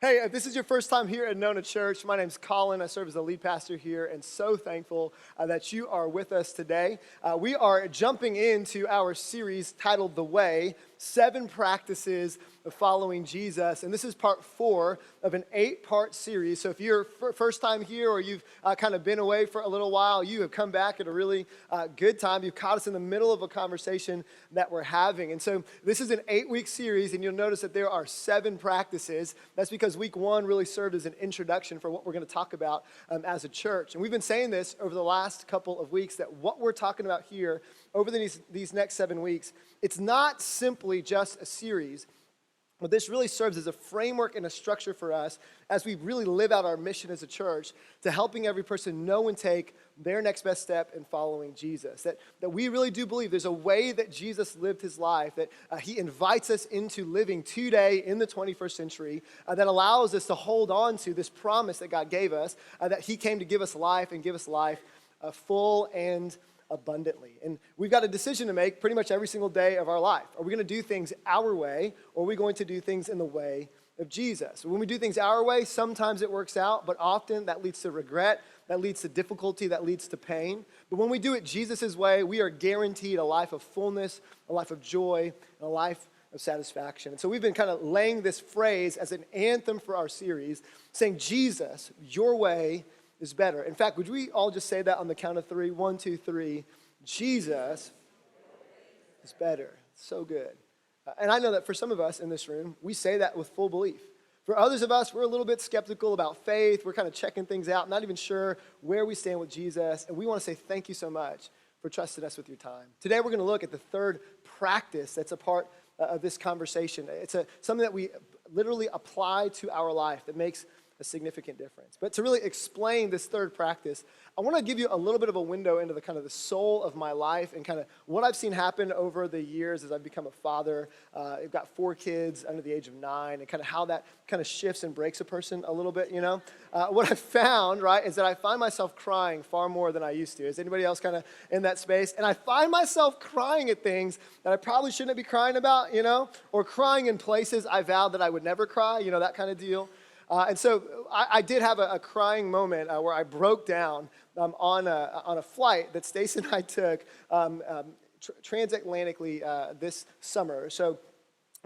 Hey, if this is your first time here at Nona Church, my name's Colin. I serve as the lead pastor here, and so thankful that you are with us today. We are jumping into our series titled The Way, 7 Practices of Following Jesus, and this is part 4 of an 8-part series. So if you're first time here or you've kind of been away for a little while, you have come back at a really good time. You've caught us in the middle of a conversation that we're having. And so this is an 8-week series, and you'll notice that there are 7 practices. That's because week 1 really served as an introduction for what we're going to talk about as a church. And we've been saying this over the last couple of weeks, that what we're talking about here over these next 7 weeks, it's not simply just a series, but this really serves as a framework and a structure for us as we really live out our mission as a church to helping every person know and take their next best step in following Jesus. That we really do believe there's a way that Jesus lived his life, that he invites us into living today in the 21st century that allows us to hold on to this promise that God gave us, that he came to give us life and give us life full and abundantly. And we've got a decision to make pretty much every single day of our life. Are we going to do things our way, or are we going to do things in the way of Jesus? When we do things our way, sometimes it works out, but often that leads to regret, that leads to difficulty, that leads to pain. But when we do it Jesus' way, we are guaranteed a life of fullness, a life of joy, and a life of satisfaction. And so we've been kind of laying this phrase as an anthem for our series, saying, Jesus, your way is better. In fact, would we all just say that on the count of 3? 1, 2, 3. Jesus is better. So good. And I know that for some of us in this room, we say that with full belief. For others of us, we're a little bit skeptical about faith. We're kind of checking things out, not even sure where we stand with Jesus. And we want to say thank you so much for trusting us with your time. Today, we're going to look at the third practice that's a part of this conversation. It's something that we literally apply to our life that makes a significant difference. But to really explain this third practice, I want to give you a little bit of a window into the kind of the soul of my life and kind of what I've seen happen over the years as I've become a father. I've got 4 kids under the age of 9, and kind of how that kind of shifts and breaks a person a little bit, you know. What I've found, right, is that I find myself crying far more than I used to. Is anybody else kind of in that space? And I find myself crying at things that I probably shouldn't be crying about, you know, or crying in places I vowed that I would never cry, you know, that kind of deal. And so I did have a crying moment where I broke down on a flight that Stacey and I took transatlantically this summer. So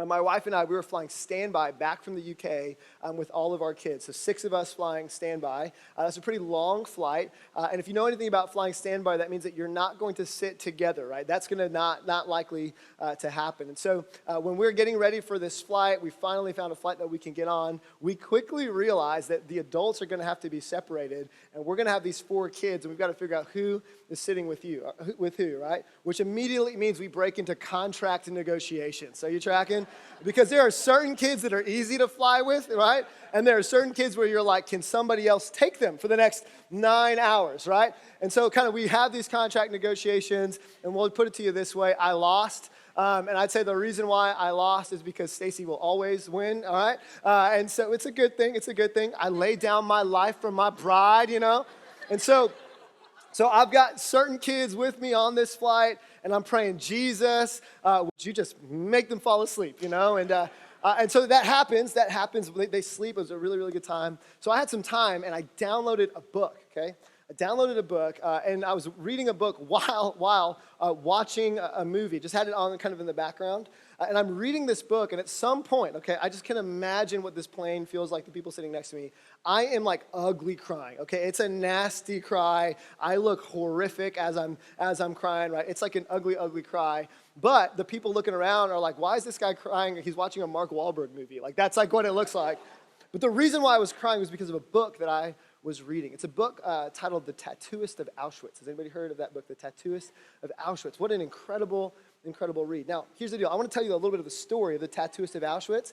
my wife and I, we were flying standby back from the UK with all of our kids. So 6 of us flying standby. That's a pretty long flight. And if you know anything about flying standby, that means that you're not going to sit together, right? That's going to not likely to happen. And so when we're getting ready for this flight, we finally found a flight that we can get on. We quickly realized that the adults are going to have to be separated, and we're going to have these 4 kids, and we've got to figure out who is sitting with who, right? Which immediately means we break into contract negotiations. So you tracking? Because there are certain kids that are easy to fly with, right? And there are certain kids where you're like, can somebody else take them for the next 9 hours, right? And so kind of we have these contract negotiations, and we'll put it to you this way. I lost. And I'd say the reason why I lost is because Stacey will always win, all right? And so it's a good thing. It's a good thing. I laid down my life for my bride, you know? And so I've got certain kids with me on this flight, and I'm praying, Jesus, would you just make them fall asleep, you know? And so that happens. They sleep. It was a really, really good time. So I had some time, and I downloaded a book, okay? I downloaded a book, and I was reading a book while watching a movie. Just had it on kind of in the background. And I'm reading this book, and at some point, okay, I just can imagine what this plane feels like, the people sitting next to me. I am like ugly crying, okay? It's a nasty cry. I look horrific as I'm crying, right? It's like an ugly, ugly cry. But the people looking around are like, why is this guy crying? He's watching a Mark Wahlberg movie. Like, that's like what it looks like. But the reason why I was crying was because of a book that I was reading. It's a book titled The Tattooist of Auschwitz. Has anybody heard of that book, The Tattooist of Auschwitz? What an incredible read. Now, here's the deal. I want to tell you a little bit of the story of The Tattooist of Auschwitz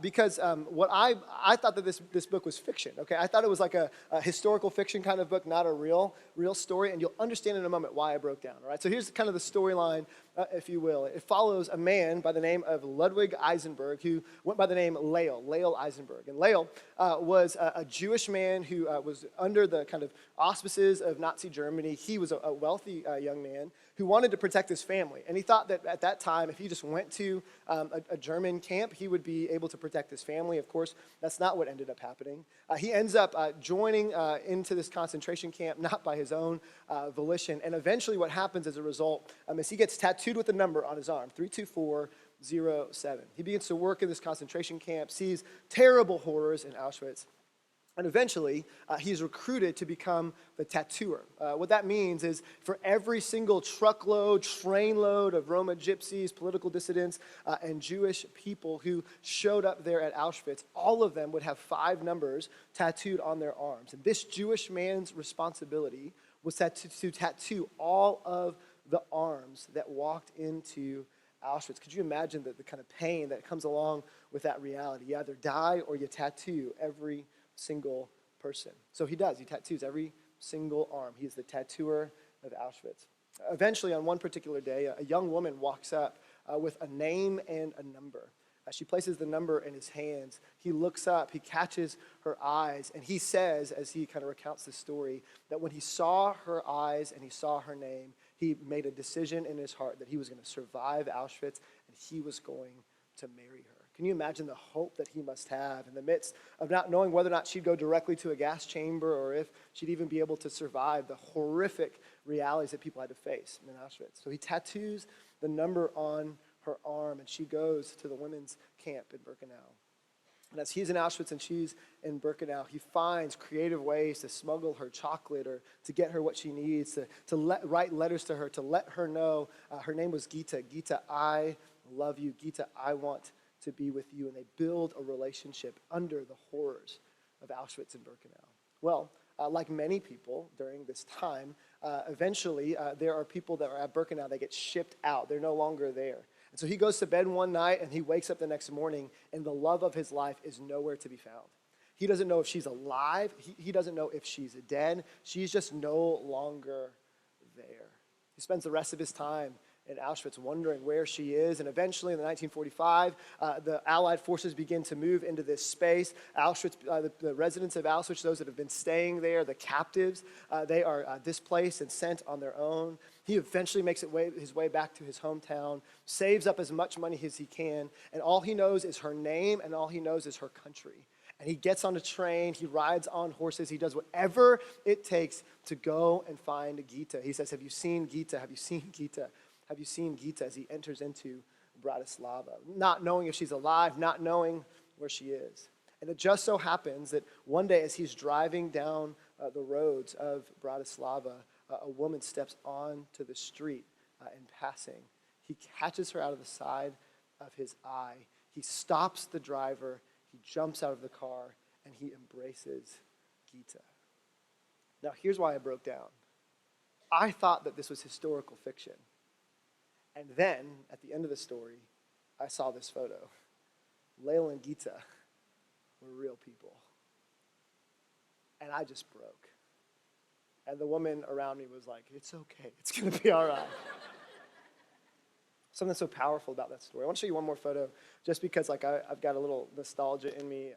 because what I thought that this book was fiction, okay? I thought it was like a historical fiction kind of book, not a real story, and you'll understand in a moment why I broke down, all right? So here's kind of the storyline, if you will. It follows a man by the name of Ludwig Eisenberg who went by the name Lael Eisenberg. And Lael was a Jewish man who was under the kind of auspices of Nazi Germany. He was a wealthy young man who wanted to protect his family. And he thought that at that time, if he just went to a German camp, he would be able to protect his family. Of course, that's not what ended up happening. He ends up joining into this concentration camp, not by his own volition. And eventually what happens as a result is he gets tattooed with a number on his arm, 32407. He begins to work in this concentration camp, sees terrible horrors in Auschwitz. And eventually, he's recruited to become the tattooer. What that means is for every single truckload, trainload of Roma gypsies, political dissidents, and Jewish people who showed up there at Auschwitz, all of them would have 5 numbers tattooed on their arms. And this Jewish man's responsibility was to tattoo all of the arms that walked into Auschwitz. Could you imagine the kind of pain that comes along with that reality? You either die or you tattoo every single person. So he does. He tattoos every single arm. He's the tattooer of Auschwitz. Eventually, on one particular day, a young woman walks up with a name and a number. She places the number in his hands. He looks up, he catches her eyes, and he says, as he kind of recounts the story, that when he saw her eyes and he saw her name, he made a decision in his heart that he was going to survive Auschwitz and he was going to marry her. Can you imagine the hope that he must have in the midst of not knowing whether or not she'd go directly to a gas chamber or if she'd even be able to survive the horrific realities that people had to face in Auschwitz? So he tattoos the number on her arm, and she goes to the women's camp in Birkenau. And as he's in Auschwitz and she's in Birkenau, he finds creative ways to smuggle her chocolate or to get her what she needs, to write letters to her, to let her know. Her name was Gita. Gita, I love you. Gita, I want to be with you. And they build a relationship under the horrors of Auschwitz and Birkenau. Well, like many people during this time, eventually there are people that are at Birkenau that get shipped out. They're no longer there. And so he goes to bed one night and he wakes up the next morning and the love of his life is nowhere to be found. He doesn't know if she's alive. He doesn't know if she's dead. She's just no longer there. He spends the rest of his time in Auschwitz wondering where she is. And eventually in 1945, the Allied forces begin to move into this space. Auschwitz, the residents of Auschwitz, those that have been staying there, the captives, they are displaced and sent on their own. He eventually makes his way back to his hometown, saves up as much money as he can, and all he knows is her name and all he knows is her country. And he gets on a train, he rides on horses, he does whatever it takes to go and find Gita. He says, have you seen Gita? Have you seen Gita? Have you seen Gita, as he enters into Bratislava, not knowing if she's alive, not knowing where she is. And it just so happens that one day as he's driving down the roads of Bratislava, a woman steps onto the street in passing. He catches her out of the side of his eye. He stops the driver, he jumps out of the car, and he embraces Gita. Now, here's why I broke down. I thought that this was historical fiction. And then, at the end of the story, I saw this photo. Lael and Gita were real people. And I just broke. And the woman around me was like, it's okay. It's going to be all right. Something so powerful about that story. I want to show you one more photo just because I've got a little nostalgia in me.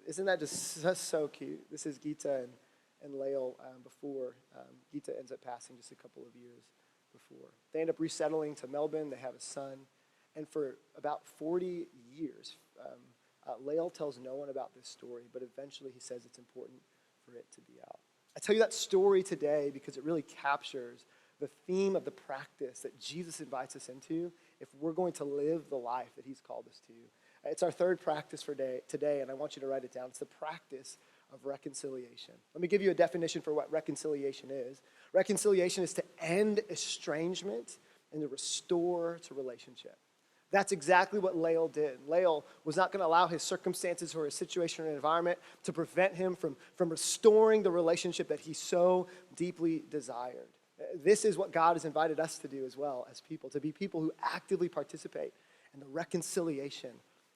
Isn't that just so cute? This is Gita and Lael before Gita ends up passing just a couple of years before. They end up resettling to Melbourne. They have a son. And for about 40 years, Lael tells no one about this story, but eventually he says it's important for it to be out. I tell you that story today because it really captures the theme of the practice that Jesus invites us into if we're going to live the life that he's called us to. It's our third practice for today, and I want you to write it down. It's the practice of reconciliation. Let me give you a definition for what reconciliation is. Reconciliation is to end estrangement and to restore to relationship. That's exactly what Lael did. Lael was not going to allow his circumstances or his situation or environment to prevent him from restoring the relationship that he so deeply desired. This is what God has invited us to do as well as people, to be people who actively participate in the reconciliation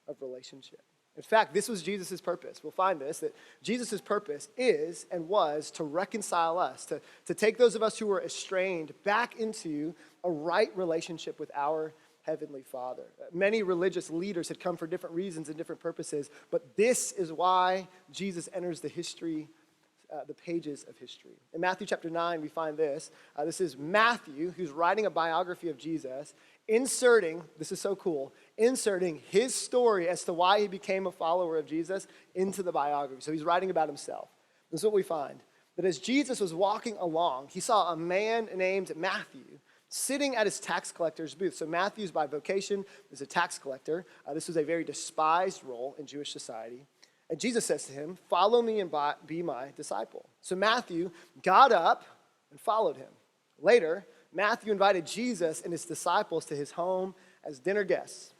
of relationship. In fact, this was Jesus' purpose. We'll find this, that Jesus' purpose is and was to reconcile us, to take those of us who were estranged back into a right relationship with our Heavenly Father. Many religious leaders had come for different reasons and different purposes, but this is why Jesus enters the history the pages of history. In Matthew chapter 9, we find this. This is Matthew, who's writing a biography of Jesus, inserting, this is so cool, inserting his story as to why he became a follower of Jesus into the biography. So he's writing about himself. This is what we find. That as Jesus was walking along, he saw a man named Matthew sitting at his tax collector's booth. So Matthew's by vocation is a tax collector. This was a very despised role in Jewish society. And Jesus says to him, "Follow me and be my disciple." So Matthew got up and followed him. Later, Matthew invited Jesus and his disciples to his home as dinner guests,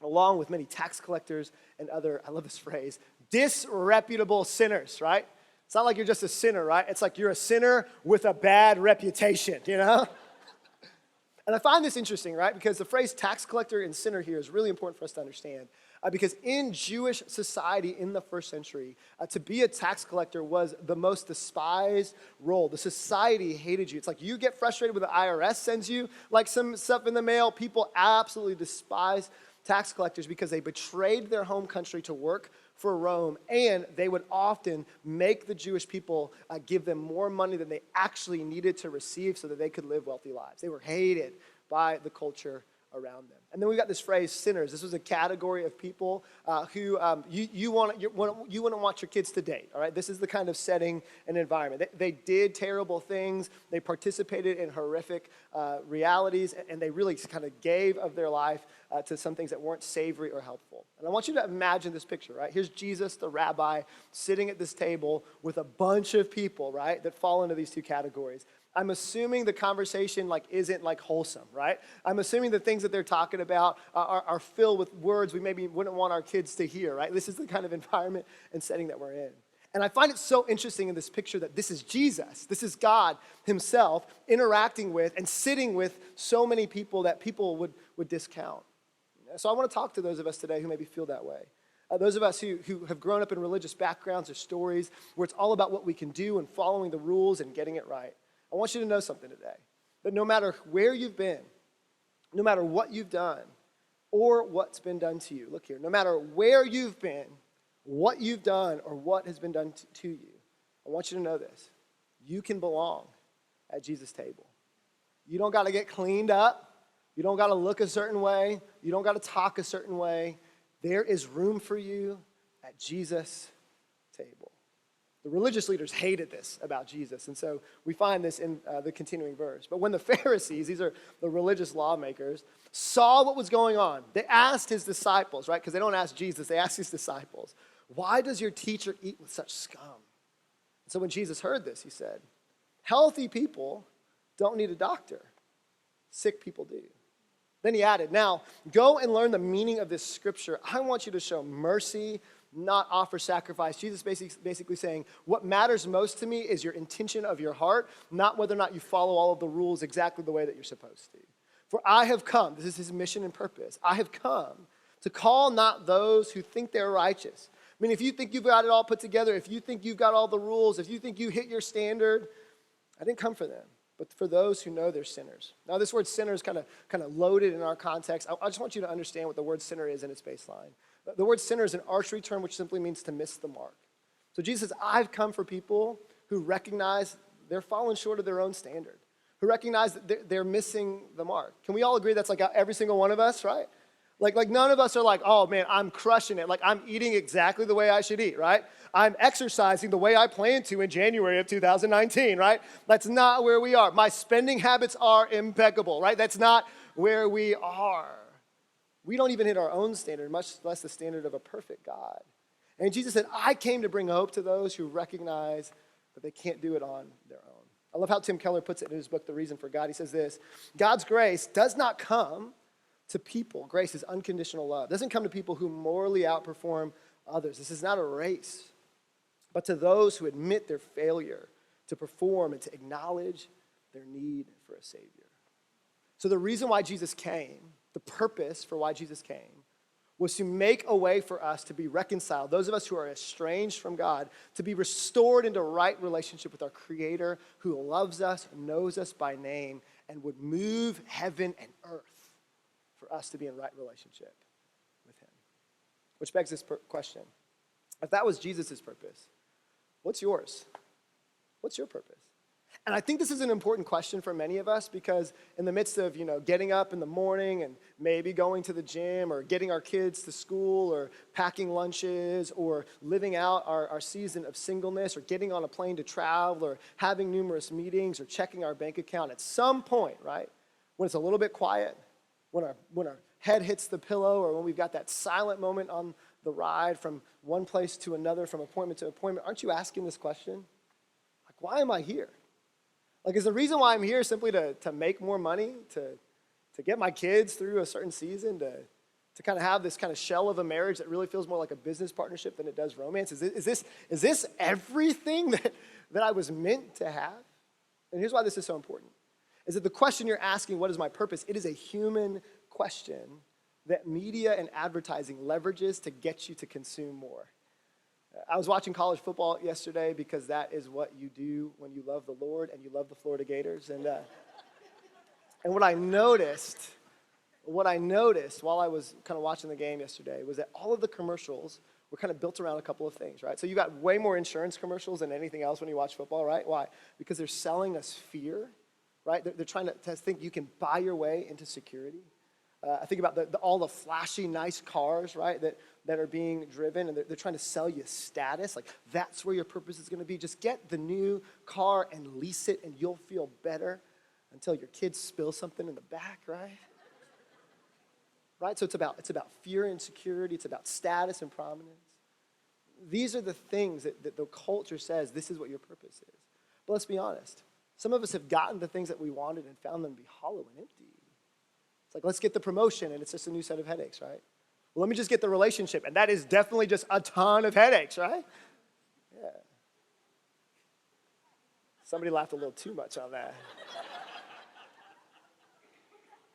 along with many tax collectors and other, I love this phrase, disreputable sinners, right? It's not like you're just a sinner, right? It's like you're a sinner with a bad reputation, you know? And I find this interesting, right? Because the phrase tax collector and sinner here is really important for us to understand. Because in Jewish society in the first century, to be a tax collector was the most despised role. The society hated you. It's like you get frustrated when the IRS sends you like some stuff in the mail. People absolutely despise tax collectors because they betrayed their home country to work for Rome, and they would often make the Jewish people give them more money than they actually needed to receive so that they could live wealthy lives. They were hated by the culture around them. And then we got this phrase, sinners. This was a category of people who you wouldn't want your kids to date, all right? This is the kind of setting and environment. They did terrible things. They participated in horrific realities, and they really kind of gave of their life to some things that weren't savory or helpful. And I want you to imagine this picture, right? Here's Jesus, the rabbi, sitting at this table with a bunch of people, right, that fall into these two categories. I'm assuming the conversation isn't wholesome, right? I'm assuming the things that they're talking about are filled with words we maybe wouldn't want our kids to hear, right? This is the kind of environment and setting that we're in. And I find it so interesting in this picture that this is Jesus. This is God himself interacting with and sitting with so many people that people would discount. So I want to talk to those of us today who maybe feel that way. Those of us who have grown up in religious backgrounds or stories where it's all about what we can do and following the rules and getting it right. I want you to know something today, that no matter where you've been, no matter what you've done, or what's been done to you, look here, no matter where you've been, what you've done, or what has been done to you, I want you to know this. You can belong at Jesus' table. You don't got to get cleaned up. You don't got to look a certain way. You don't got to talk a certain way. There is room for you at Jesus' table. The religious leaders hated this about Jesus, and so we find this in the continuing verse. But when the Pharisees, these are the religious lawmakers, saw what was going on, they asked his disciples, right? Because they don't ask Jesus, they ask his disciples, "Why does your teacher eat with such scum?" And so when Jesus heard this, he said, "Healthy people don't need a doctor. Sick people do." Then he added, "Now, go and learn the meaning of this scripture. I want you to show mercy, not offer sacrifice." Jesus basically saying, what matters most to me is your intention of your heart, not whether or not you follow all of the rules exactly the way that you're supposed to. For I have come, this is his mission and purpose, I have come to call not those who think they're righteous. I mean, if you think you've got it all put together, if you think you've got all the rules, if you think you hit your standard, I didn't come for them, but for those who know they're sinners. Now, this word sinner is kind of loaded in our context. I just want you to understand what the word sinner is in its baseline. The word sinner is an archery term which simply means to miss the mark. So Jesus says, I've come for people who recognize they're falling short of their own standard, who recognize that they're missing the mark. Can we all agree that's like every single one of us, right? Like none of us are like, oh man, I'm crushing it. Like I'm eating exactly the way I should eat, right? I'm exercising the way I planned to in January of 2019, right? That's not where we are. My spending habits are impeccable, right? That's not where we are. We don't even hit our own standard, much less the standard of a perfect God. And Jesus said, I came to bring hope to those who recognize that they can't do it on their own. I love how Tim Keller puts it in his book, The Reason for God. He says this, God's grace does not come to people. Grace is unconditional love. It doesn't come to people who morally outperform others. This is not a race, but to those who admit their failure to perform and to acknowledge their need for a Savior. So the reason why Jesus came, the purpose for why Jesus came, was to make a way for us to be reconciled, those of us who are estranged from God, to be restored into right relationship with our Creator who loves us, knows us by name, and would move heaven and earth for us to be in right relationship with him. Which begs this question. If that was Jesus' purpose, what's yours? What's your purpose? And I think this is an important question for many of us because in the midst of, getting up in the morning and maybe going to the gym or getting our kids to school or packing lunches or living out our season of singleness or getting on a plane to travel or having numerous meetings or checking our bank account, at some point, right, when it's a little bit quiet, when our head hits the pillow or when we've got that silent moment on the ride from one place to another, from appointment to appointment, aren't you asking this question? Like, why am I here? Like, is the reason why I'm here simply to make more money, to get my kids through a certain season, to kind of have this kind of shell of a marriage that really feels more like a business partnership than it does romance? Is this everything that I was meant to have? And here's why this is so important, is that the question you're asking, what is my purpose? It is a human question that media and advertising leverages to get you to consume more. I was watching college football yesterday because that is what you do when you love the Lord and you love the Florida Gators. And what I noticed while I was kind of watching the game yesterday was that all of the commercials were kind of built around a couple of things, right? So you got way more insurance commercials than anything else when you watch football, right? Why? Because they're selling us fear, right? They're trying to think you can buy your way into security. I think about all the flashy, nice cars, right, that are being driven, and they're trying to sell you status. Like, that's where your purpose is going to be. Just get the new car and lease it, and you'll feel better until your kids spill something in the back, right? Right? So it's about fear and security. It's about status and prominence. These are the things that the culture says this is what your purpose is. But let's be honest. Some of us have gotten the things that we wanted and found them to be hollow and empty. It's like, let's get the promotion, and it's just a new set of headaches, right? Well, let me just get the relationship, and that is definitely just a ton of headaches, right? Yeah. Somebody laughed a little too much on that.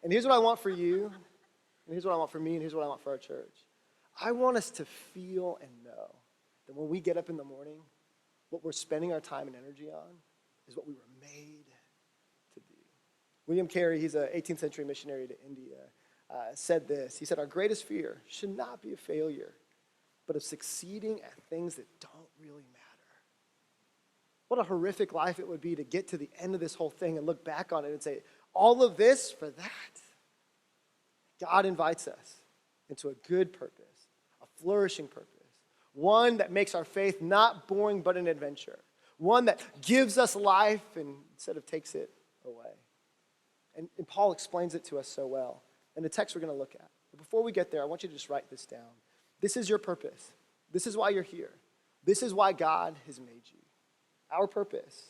And here's what I want for you, and here's what I want for me, and here's what I want for our church. I want us to feel and know that when we get up in the morning, what we're spending our time and energy on is what we were made to do. William Carey, he's an 18th century missionary to India, said this. He said, our greatest fear should not be of failure, but of succeeding at things that don't really matter. What a horrific life it would be to get to the end of this whole thing and look back on it and say, all of this for that. God invites us into a good purpose, a flourishing purpose, one that makes our faith not boring but an adventure, one that gives us life and instead of takes it away. And Paul explains it to us so well in the text we're going to look at. But before we get there, I want you to just write this down. This is your purpose. This is why you're here. This is why God has made you. Our purpose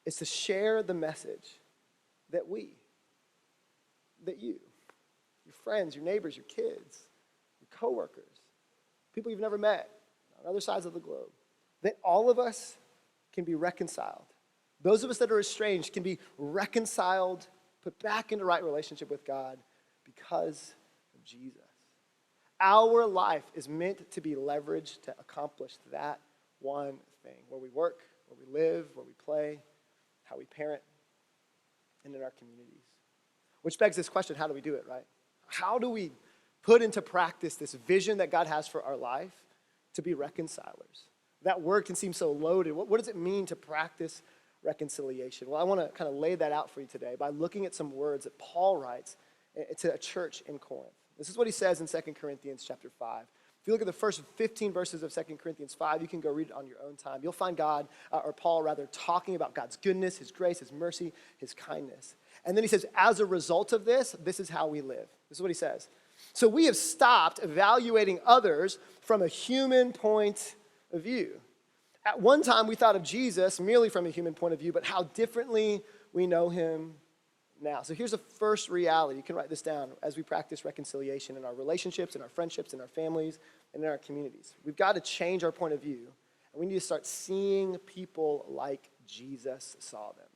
is to share the message that you, your friends, your neighbors, your kids, your coworkers, people you've never met on other sides of the globe, that all of us can be reconciled. Those of us that are estranged can be reconciled, put back into right relationship with God because of Jesus. Our life is meant to be leveraged to accomplish that one thing, where we work, where we live, where we play, how we parent, and in our communities. Which begs this question, how do we do it, right? How do we put into practice this vision that God has for our life to be reconcilers? That word can seem so loaded. What does it mean to practice reconciliation? Well, I want to kind of lay that out for you today by looking at some words that Paul writes to a church in Corinth. This is what he says in 2 Corinthians chapter 5. If you look at the first 15 verses of 2 Corinthians 5, you can go read it on your own time. You'll find God, or Paul rather, talking about God's goodness, his grace, his mercy, his kindness. And then he says, as a result of this is how we live. This is what he says. So we have stopped evaluating others from a human point of view. At one time, we thought of Jesus merely from a human point of view, but how differently we know him now. So here's the first reality. You can write this down as we practice reconciliation in our relationships, in our friendships, in our families, and in our communities. We've got to change our point of view, and we need to start seeing people like Jesus saw them.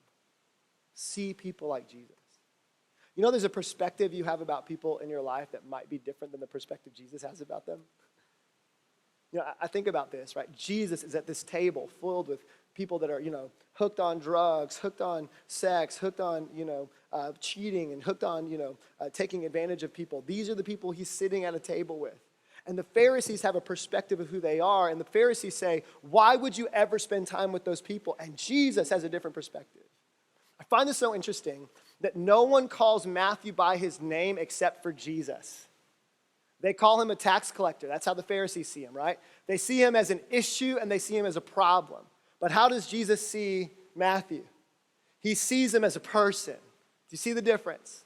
See people like Jesus. You know, there's a perspective you have about people in your life that might be different than the perspective Jesus has about them. You know, I think about this, right? Jesus is at this table filled with people that are, hooked on drugs, hooked on sex, hooked on, cheating, and hooked on, taking advantage of people. These are the people he's sitting at a table with. And the Pharisees have a perspective of who they are. And the Pharisees say, why would you ever spend time with those people? And Jesus has a different perspective. I find this so interesting that no one calls Matthew by his name except for Jesus. They call him a tax collector. That's how the Pharisees see him, right? They see him as an issue and they see him as a problem. But how does Jesus see Matthew? He sees him as a person. Do you see the difference?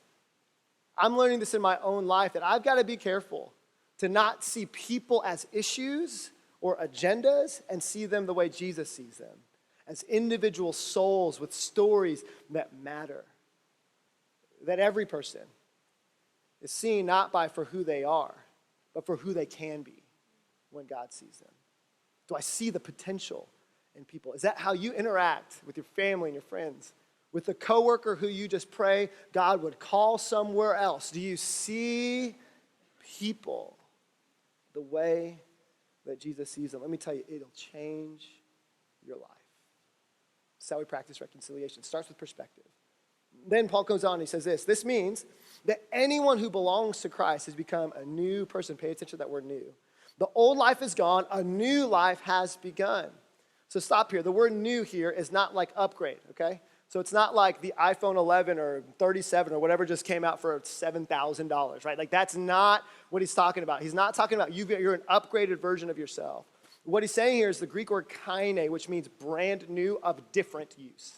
I'm learning this in my own life, that I've got to be careful to not see people as issues or agendas and see them the way Jesus sees them, as individual souls with stories that matter. That every person is seen not for who they are, but for who they can be when God sees them. Do I see the potential in people? Is that how you interact with your family and your friends? With the coworker who you just pray God would call somewhere else? Do you see people the way that Jesus sees them? Let me tell you, it'll change your life. That's how we practice reconciliation. It starts with perspective. Then Paul goes on and he says this. This means that anyone who belongs to Christ has become a new person. Pay attention to that word new. The old life is gone. A new life has begun. So stop here. The word new here is not like upgrade, okay? So it's not like the iPhone 11 or 37 or whatever just came out for $7,000, right? Like that's not what he's talking about. He's not talking about you're an upgraded version of yourself. What he's saying here is the Greek word kaine, which means brand new of different use.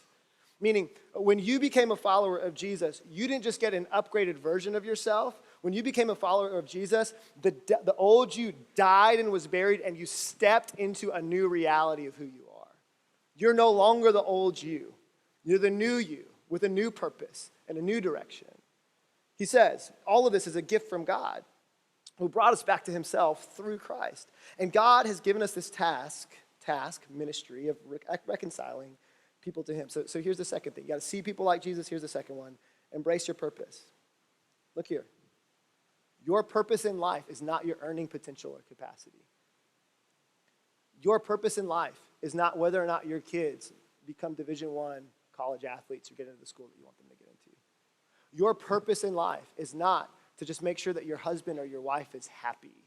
Meaning, when you became a follower of Jesus, you didn't just get an upgraded version of yourself. When you became a follower of Jesus, the old you died and was buried, and you stepped into a new reality of who you are. You're no longer the old you. You're the new you with a new purpose and a new direction. He says, all of this is a gift from God, who brought us back to himself through Christ. And God has given us this ministry of reconciling people to him. So here's the second thing. You got to see people like Jesus. Here's the second one. Embrace your purpose. Look here. Your purpose in life is not your earning potential or capacity. Your purpose in life is not whether or not your kids become Division I college athletes or get into the school that you want them to get into. Your purpose in life is not to just make sure that your husband or your wife is happy.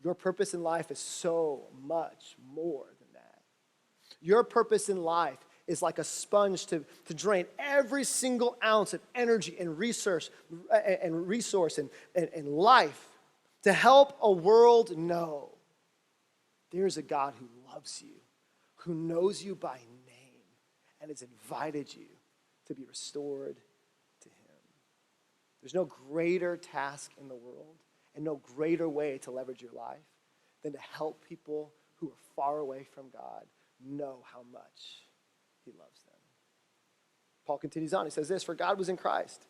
Your purpose in life is so much more than that. Your purpose in life is like a sponge to drain every single ounce of energy and resource and life to help a world know there's a God who loves you, who knows you by name, and has invited you to be restored to him. There's no greater task in the world and no greater way to leverage your life than to help people who are far away from God know how much he loves them. Paul continues on. He says this, for God was in Christ,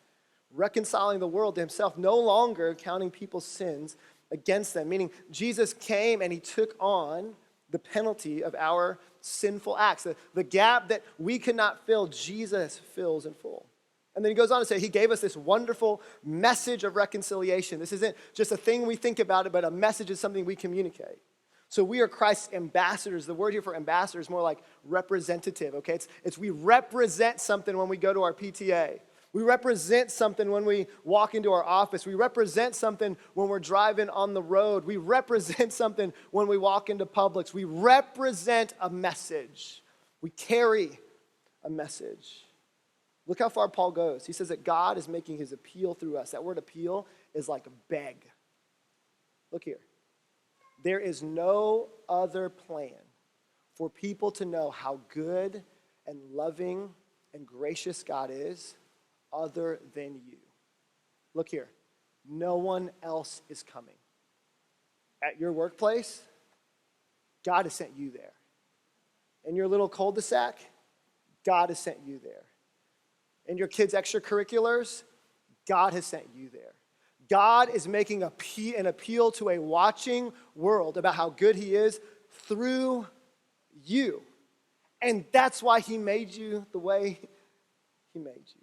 reconciling the world to himself, no longer counting people's sins against them. Meaning Jesus came and he took on the penalty of our sinful acts. The gap that we could not fill, Jesus fills in full. And then he goes on to say he gave us this wonderful message of reconciliation. This isn't just a thing we think about, but a message is something we communicate. So we are Christ's ambassadors. The word here for ambassador is more like representative, okay? It's we represent something when we go to our PTA. We represent something when we walk into our office. We represent something when we're driving on the road. We represent something when we walk into Publix. We represent a message. We carry a message. Look how far Paul goes. He says that God is making his appeal through us. That word appeal is like beg. Look here. There is no other plan for people to know how good and loving and gracious God is other than you. Look here. No one else is coming. At your workplace, God has sent you there. In your little cul-de-sac, God has sent you there. In your kids' extracurriculars, God has sent you there. God is making an appeal to a watching world about how good he is through you. And that's why he made you the way he made you.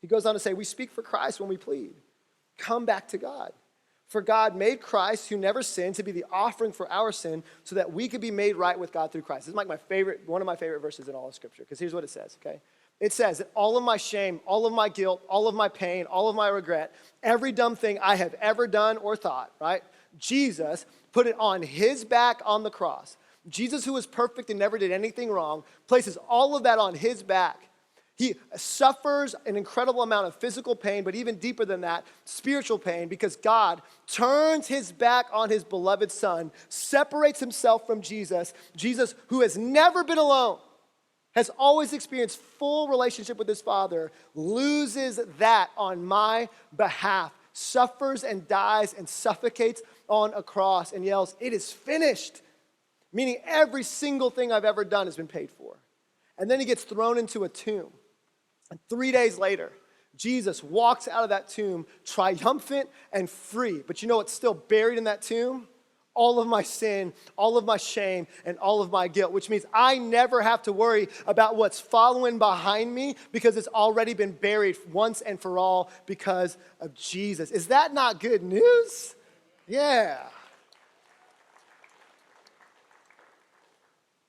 He goes on to say, we speak for Christ when we plead. Come back to God. For God made Christ, who never sinned, to be the offering for our sin so that we could be made right with God through Christ. This is like one of my favorite verses in all of Scripture, because here's what it says, okay? It says that all of my shame, all of my guilt, all of my pain, all of my regret, every dumb thing I have ever done or thought, right? Jesus put it on his back on the cross. Jesus, who was perfect and never did anything wrong, places all of that on his back. He suffers an incredible amount of physical pain, but even deeper than that, spiritual pain, because God turns his back on his beloved son, separates himself from Jesus. Jesus, who has never been alone, has always experienced full relationship with his Father, loses that on my behalf, suffers and dies and suffocates on a cross and yells, "It is finished," meaning every single thing I've ever done has been paid for. And then he gets thrown into a tomb. And 3 days later, Jesus walks out of that tomb triumphant and free. But you know what's still buried in that tomb? All of my sin, all of my shame, and all of my guilt, which means I never have to worry about what's following behind me because it's already been buried once and for all because of Jesus. Is that not good news? Yeah.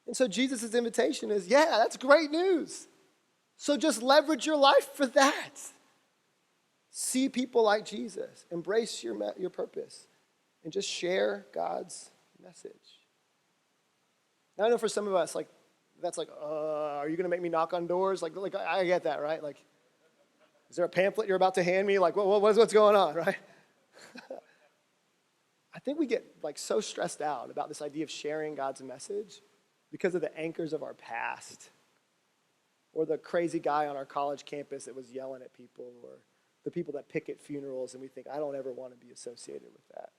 And so Jesus' invitation is, yeah, that's great news. So just leverage your life for that. See people like Jesus. Embrace your purpose. And just share God's message. Now, I know for some of us, that's are you going to make me knock on doors? Like I get that, right? Like, is there a pamphlet you're about to hand me? Like, what's going on, right? I think we get so stressed out about this idea of sharing God's message because of the anchors of our past. Or the crazy guy on our college campus that was yelling at people, or the people that picket funerals, and we think, I don't ever want to be associated with that.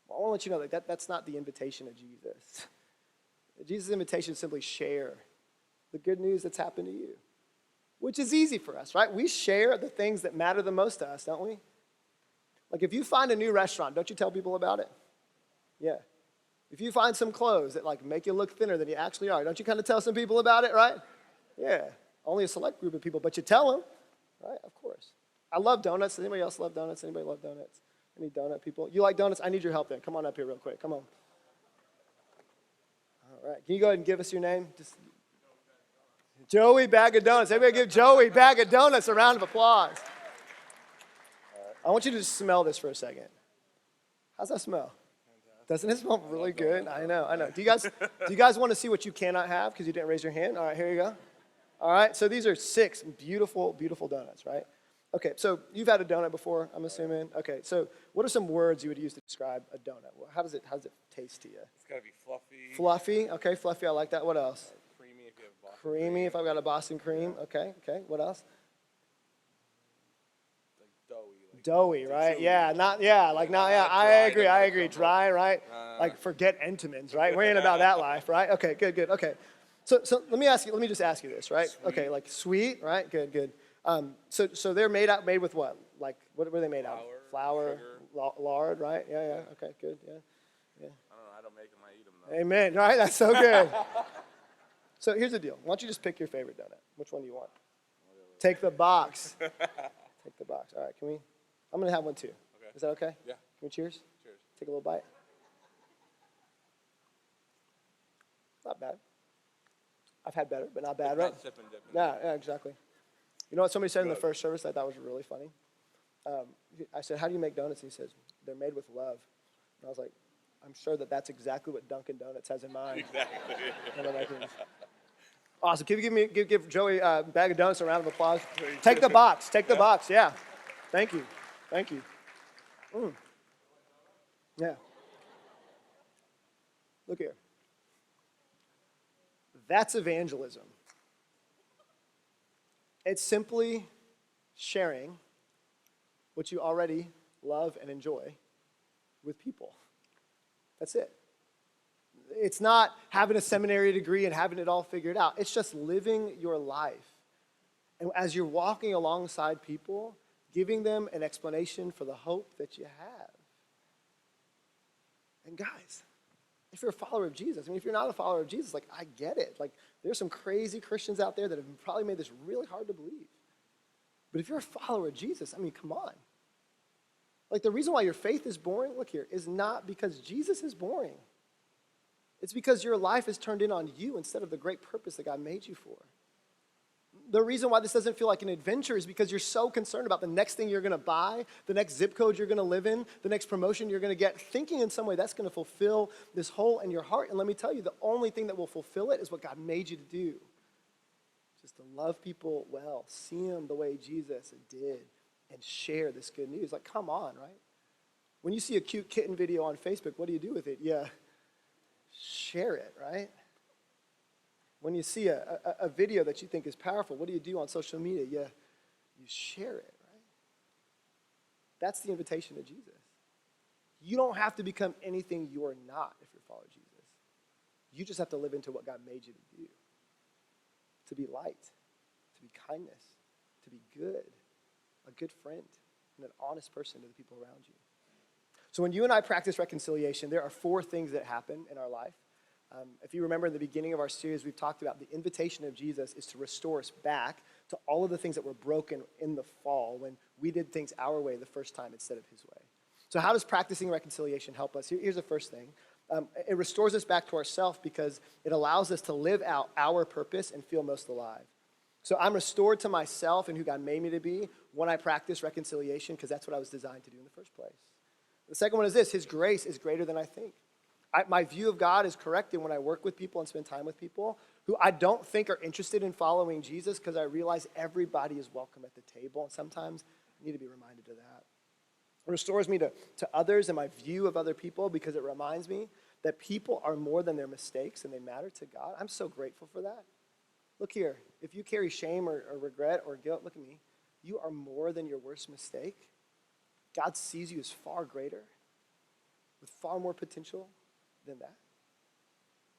Well, I want to let you know that's not the invitation of Jesus. Jesus' invitation is simply share the good news that's happened to you, which is easy for us, right? We share the things that matter the most to us, don't we? Like if you find a new restaurant, don't you tell people about it? Yeah. If you find some clothes that make you look thinner than you actually are, don't you kind of tell some people about it, right? Yeah, only a select group of people, but you tell them, right? Of course. I love donuts. Does anybody else love donuts? Anybody love donuts? Any donut people? You like donuts? I need your help then. Come on up here real quick. Come on. All right. Can you go ahead and give us your name? Just Joey Bag of Donuts. Everybody give Joey Bag of Donuts a round of applause. I want you to just smell this for a second. How's that smell? Doesn't it smell really good? I know. Do you guys want to see what you cannot have because you didn't raise your hand? All right, here you go. All right, so these are 6 beautiful, beautiful donuts, right? Okay, so you've had a donut before, I'm assuming. Okay, so what are some words you would use to describe a donut? How does it taste to you? It's got to be fluffy. Fluffy, okay, fluffy, I like that. What else? Creamy if you have Boston creamy cream. if I've got a Boston cream. Okay, what else? Like doughy. Doughy, right? Yeah, I agree. Dry, right? Forget Entenmann's, right? We ain't about that life, right? Okay, good. Okay. So let me just ask you this, right? Sweet. Okay, sweet, right? Good. So they're made with what? What were they made out of? Flour, lard, right? Yeah. Okay, good. Yeah. I don't know. I don't make them. I eat them though. Amen. Right? That's so good. So here's the deal. Why don't you just pick your favorite donut? Which one do you want? Take the box. Take the box. All right. I'm gonna have one too. Okay. Is that okay? Yeah. Can we cheers? Cheers. Take a little bite. Not bad. I've had better, but not bad, It's right? not sipping, dipping. Yeah, exactly. You know what somebody said in the first service that I thought was really funny? I said, how do you make donuts? And he says, they're made with love. And I was like, I'm sure that's exactly what Dunkin' Donuts has in mind. Exactly. Awesome. Can you give Joey a bag of donuts a round of applause? Take the box. Take the box. Yeah. Thank you. Yeah. Look here. That's evangelism. It's simply sharing what you already love and enjoy with people. That's it. It's not having a seminary degree and having it all figured out. It's just living your life. And as you're walking alongside people, giving them an explanation for the hope that you have. And guys, if you're a follower of Jesus, if you're not a follower of Jesus, I get it. There's some crazy Christians out there that have probably made this really hard to believe. But if you're a follower of Jesus, come on. The reason why your faith is boring, look here, is not because Jesus is boring. It's because your life is turned in on you instead of the great purpose that God made you for. The reason why this doesn't feel like an adventure is because you're so concerned about the next thing you're going to buy, the next zip code you're going to live in, the next promotion you're going to get, thinking in some way that's going to fulfill this hole in your heart. And let me tell you, the only thing that will fulfill it is what God made you to do. Just to love people well, see them the way Jesus did, and share this good news. Like, come on, right? When you see a cute kitten video on Facebook, what do you do with it? Yeah, share it, right? When you see a video that you think is powerful, what do you do on social media? You share it, right? That's the invitation to Jesus. You don't have to become anything you're not if you follow Jesus. You just have to live into what God made you to do. To be light, to be kindness, to be good, a good friend, and an honest person to the people around you. So when you and I practice reconciliation, there are 4 things that happen in our life. If you remember in the beginning of our series, we've talked about the invitation of Jesus is to restore us back to all of the things that were broken in the fall when we did things our way the first time instead of his way. So how does practicing reconciliation help us? Here's the first thing. It restores us back to ourselves because it allows us to live out our purpose and feel most alive. So I'm restored to myself and who God made me to be when I practice reconciliation because that's what I was designed to do in the first place. The second one is this: his grace is greater than I think. My view of God is corrected when I work with people and spend time with people who I don't think are interested in following Jesus because I realize everybody is welcome at the table, and sometimes I need to be reminded of that. It restores me to others and my view of other people because it reminds me that people are more than their mistakes and they matter to God. I'm so grateful for that. Look here, if you carry shame or regret or guilt, look at me. You are more than your worst mistake. God sees you as far greater, with far more potential than that.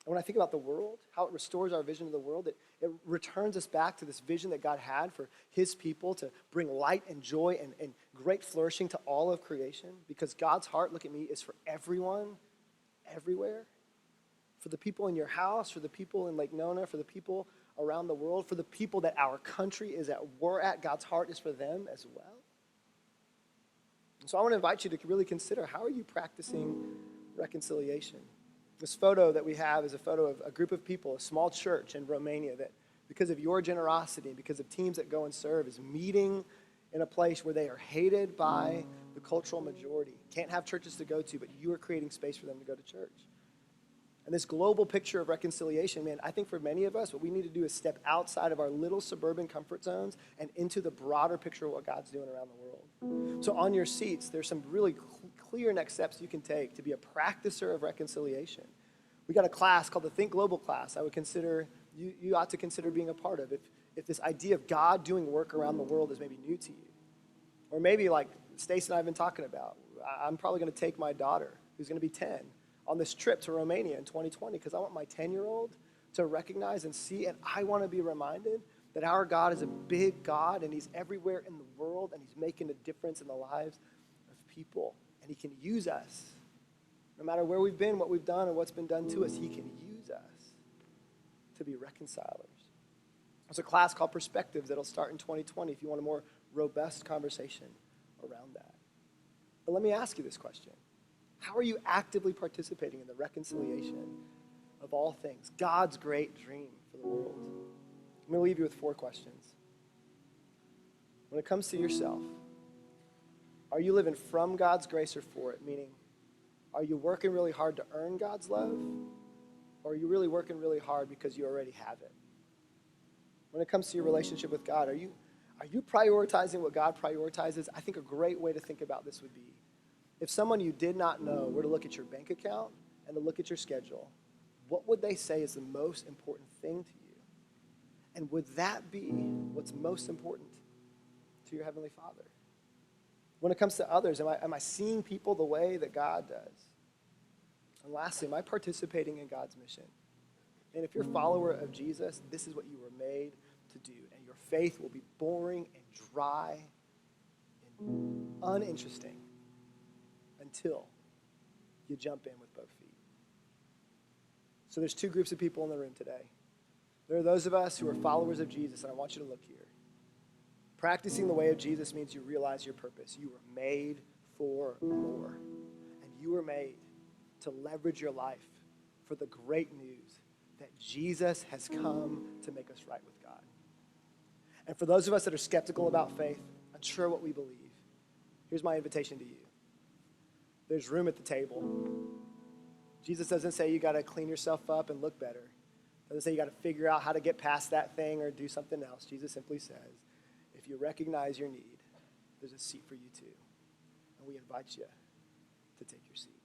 And when I think about the world, how it restores our vision of the world, it returns us back to this vision that God had for his people to bring light and joy and great flourishing to all of creation. Because God's heart, look at me, is for everyone, everywhere. For the people in your house, for the people in Lake Nona, for the people around the world, for the people that our country is at war at, God's heart is for them as well. And so I want to invite you to really consider, how are you practicing reconciliation? This photo that we have is a photo of a group of people, a small church in Romania that, because of your generosity, because of teams that go and serve, is meeting in a place where they are hated by the cultural majority. Can't have churches to go to, but you are creating space for them to go to church. And this global picture of reconciliation, man, I think for many of us, what we need to do is step outside of our little suburban comfort zones and into the broader picture of what God's doing around the world. So on your seats, there's some really clear next steps you can take to be a practicer of reconciliation. We got a class called the Think Global class I would consider, you ought to consider being a part of if this idea of God doing work around the world is maybe new to you. Or maybe like Stace and I have been talking about, I'm probably going to take my daughter, who's going to be 10, on this trip to Romania in 2020 because I want my 10-year-old to recognize and see, and I want to be reminded that our God is a big God and he's everywhere in the world and he's making a difference in the lives of people. And he can use us. No matter where we've been, what we've done, and what's been done to us, he can use us to be reconcilers. There's a class called Perspectives that'll start in 2020 if you want a more robust conversation around that. But let me ask you this question. How are you actively participating in the reconciliation of all things, God's great dream for the world? I'm going to leave you with 4 questions. When it comes to yourself, are you living from God's grace or for it? Meaning, are you working really hard to earn God's love? Or are you really working really hard because you already have it? When it comes to your relationship with God, are you prioritizing what God prioritizes? I think a great way to think about this would be, if someone you did not know were to look at your bank account and to look at your schedule, what would they say is the most important thing to you? And would that be what's most important to your Heavenly Father? When it comes to others, am I seeing people the way that God does? And lastly, am I participating in God's mission? And if you're a follower of Jesus, this is what you were made to do. And your faith will be boring and dry and uninteresting until you jump in with both feet. So there's 2 groups of people in the room today. There are those of us who are followers of Jesus, and I want you to look here. Practicing the way of Jesus means you realize your purpose. You were made for more. And you were made to leverage your life for the great news that Jesus has come to make us right with God. And for those of us that are skeptical about faith, unsure what we believe, here's my invitation to you. There's room at the table. Jesus doesn't say you got to clean yourself up and look better. Doesn't say you got to figure out how to get past that thing or do something else. Jesus simply says, if you recognize your need, there's a seat for you too. And we invite you to take your seat.